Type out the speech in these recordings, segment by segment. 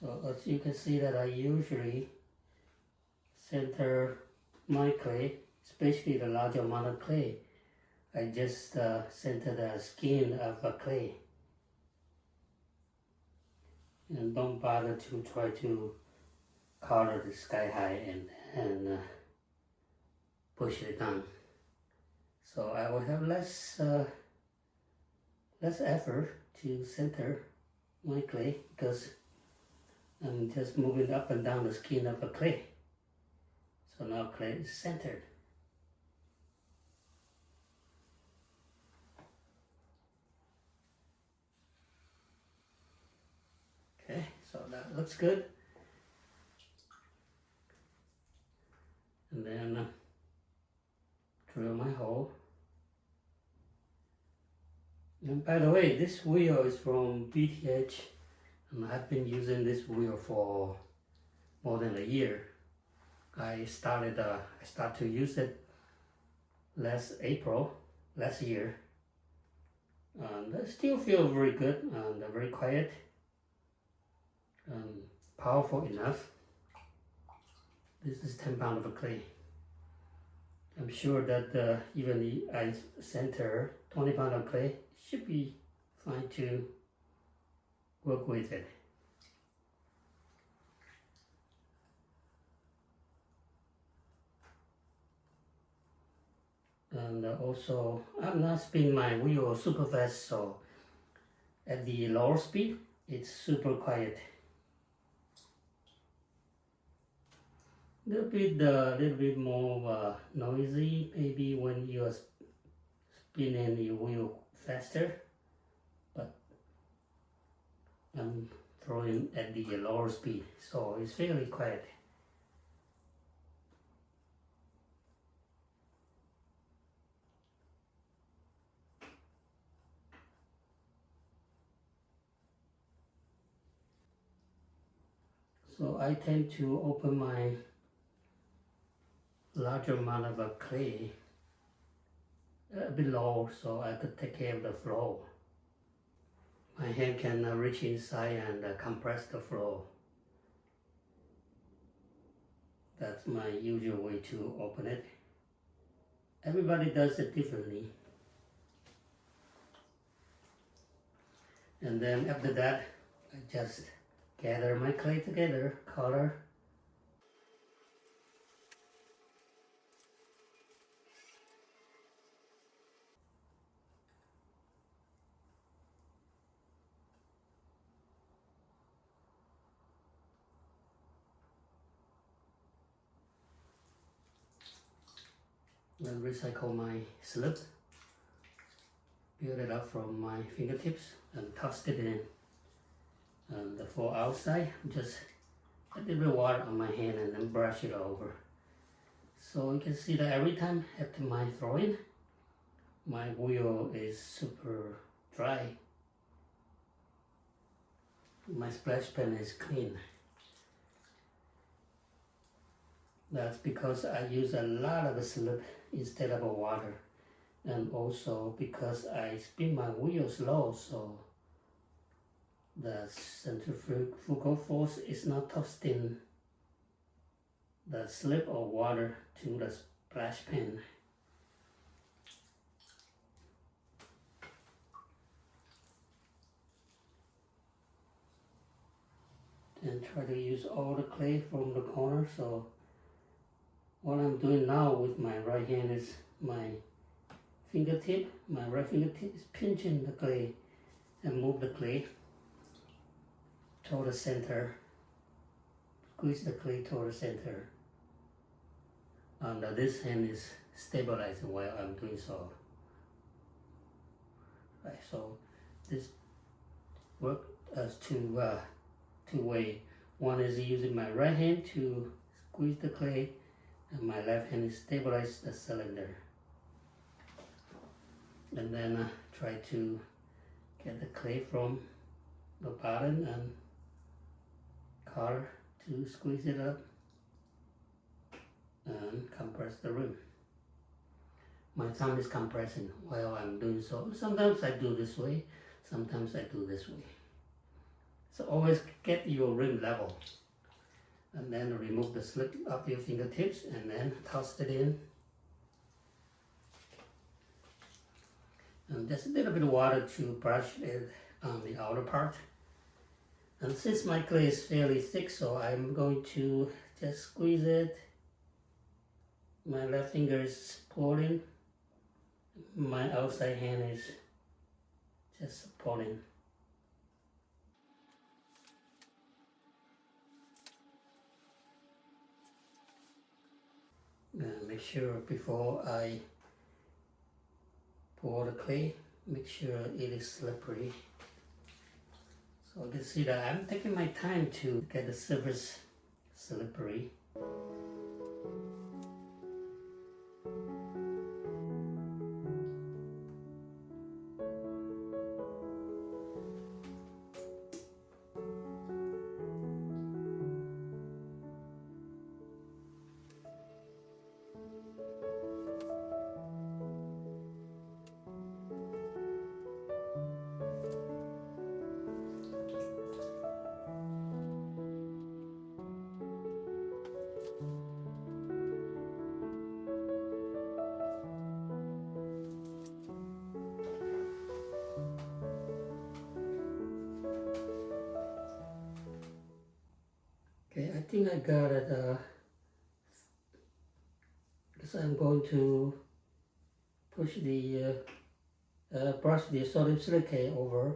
So as you can see that I usually center my clay, especially the large amount of clay. I just center the skin of the clay and don't bother to try to color the sky high and push it down. So I will have less effort to center my clay because I'm just moving up and down the skin of the clay. So now clay is centered. Okay, so that looks good. And then drill my hole. And by the way, this wheel is from BTH, and I've been using this wheel for more than a year. I started to use it last April, last year, and I still feel very good and very quiet and powerful enough. This is 10 pounds of clay. I'm sure that even if I center 20 pounds of clay, should be fine to work with it. And also, I'm not spinning my wheel super fast, so at the lower speed, it's super quiet. Little bit more noisy maybe when you're spinning your wheel faster, but I'm throwing at the lower speed, so it's fairly quiet. So I tend to open my larger amount of clay a bit low so I could take care of the flow. My hand can reach inside and compress the flow. That's my usual way to open it. Everybody does it differently. And then after that, I just gather my clay together, color. Then recycle my slip, build it up from my fingertips and toss it in. And for outside, just a little bit of water on my hand and then brush it over. So you can see that every time after my throwing, my wheel is super dry. My splash pan is clean. That's because I use a lot of slip instead of water, and also because I spin my wheel slow, so the centrifugal force is not tossing the slip or water to the splash pan. And try to use all the clay from the corner. So what I'm doing now with my right hand is my fingertip, my right fingertip is pinching the clay and move the clay toward the center. Squeeze the clay toward the center. And this hand is stabilizing while I'm doing so. Right, so this works as two ways. One is using my right hand to squeeze the clay, and my left hand is stabilize the cylinder. And then try to get the clay from the bottom and collar to squeeze it up and compress the rim. My thumb is compressing while I'm doing so. Sometimes I do this way, sometimes I do this way. So always get your rim level. And then remove the slip of your fingertips and then toss it in. And just a little bit of water to brush it on the outer part. And since my clay is fairly thick, so I'm going to just squeeze it. My left finger is pulling. My outside hand is just supporting. And make sure before I pour the clay, make sure it is slippery. So you can see that I'm taking my time to get the surface slippery. Okay, I think I got it, because I'm going to push the, brush the sodium silicate over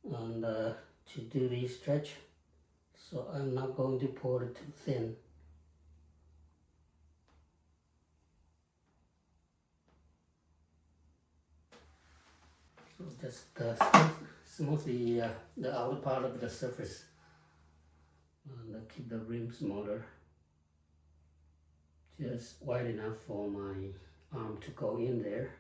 and to do the stretch. So I'm not going to pour it too thin. So just smooth the outer part of the surface. And keep the rim smaller, just wide enough for my arm to go in there.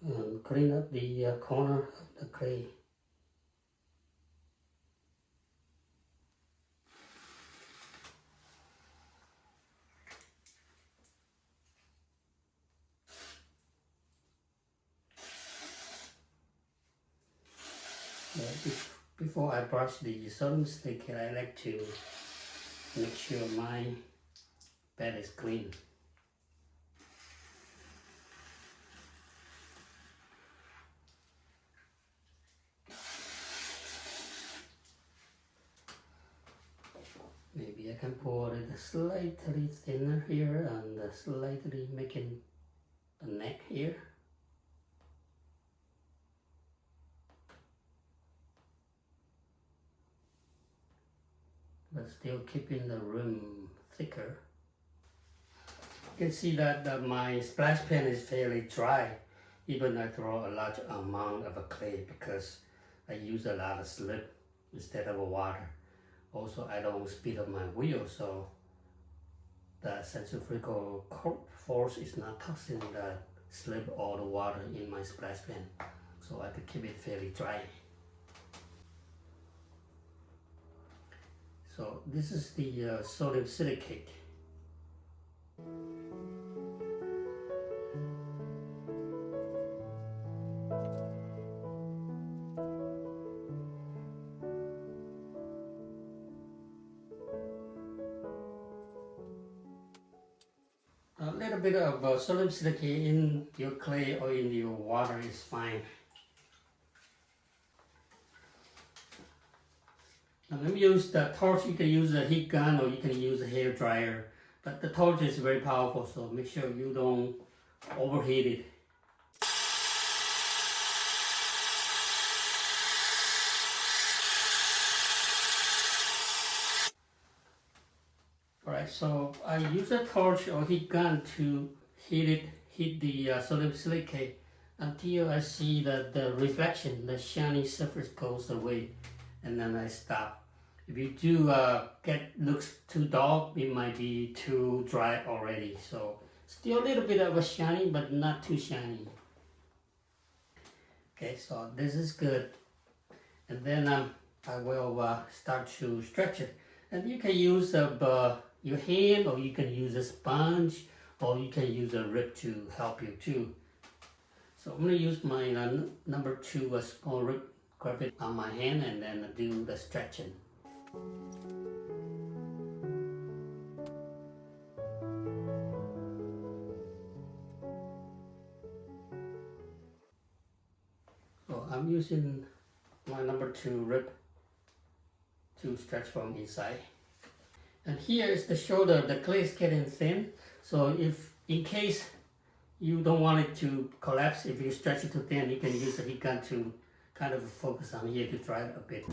And clean up the corner of the clay. Before I brush the sodium silicate, I like to make sure my bed is clean. Maybe I can pour it slightly thinner here and slightly making the neck here. But still keeping the rim thicker. You can see that my splash pan is fairly dry, even I throw a large amount of clay because I use a lot of slip instead of water. Also, I don't speed up my wheel, so the centrifugal force is not tossing the slip or the water in my splash pan, so I could keep it fairly dry. So this is the sodium silicate. A little bit of sodium silicate in your clay or in your water is fine. Now let me use the torch. You can use a heat gun or you can use a hair dryer, but the torch is very powerful, so make sure you don't overheat it. Alright, so I use a torch or heat gun to heat the sodium silicate until I see that the reflection, the shiny surface goes away, and then I stop. If you do looks too dark, it might be too dry already. So Still a little bit of a shiny, but not too shiny. Okay, so this is good. And then I will start to stretch it. And you can use your hand, or you can use a sponge, or you can use a rib to help you too. So I'm going to use my number 2 small rib, grab it on my hand, and then do the stretching. So I'm using my number 2 rib to stretch from inside. And here is the shoulder. The clay is getting thin, so if in case you don't want it to collapse, if you stretch it too thin, you can use a heat gun to kind of focus on here to dry it a bit.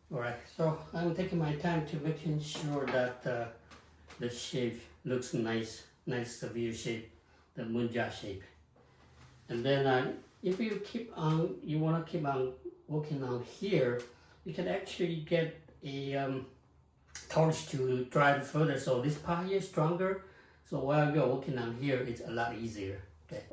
Alright, so I'm taking my time to making sure that the shape looks nice severe shape, the munja shape. And then if you want to keep on working on here, you can actually get a torch to drive further. So this part here is stronger. So while you're working on here, it's a lot easier. Okay.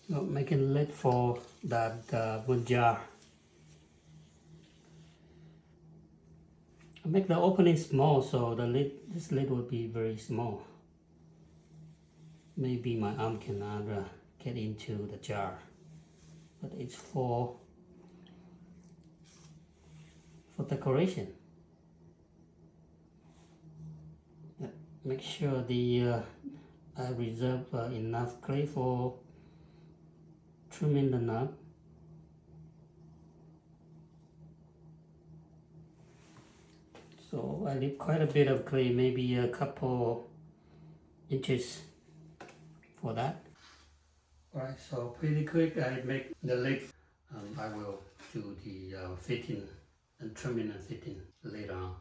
Making a lid for that wood jar. I make the opening small, so this lid will be very small. Maybe my arm cannot get into the jar, but it's for decoration. Make sure I reserve enough clay for trimming the knot. So I need quite a bit of clay, maybe a couple inches for that. Alright, so pretty quick I make the lid. I will do the fitting and trimming and fitting later on.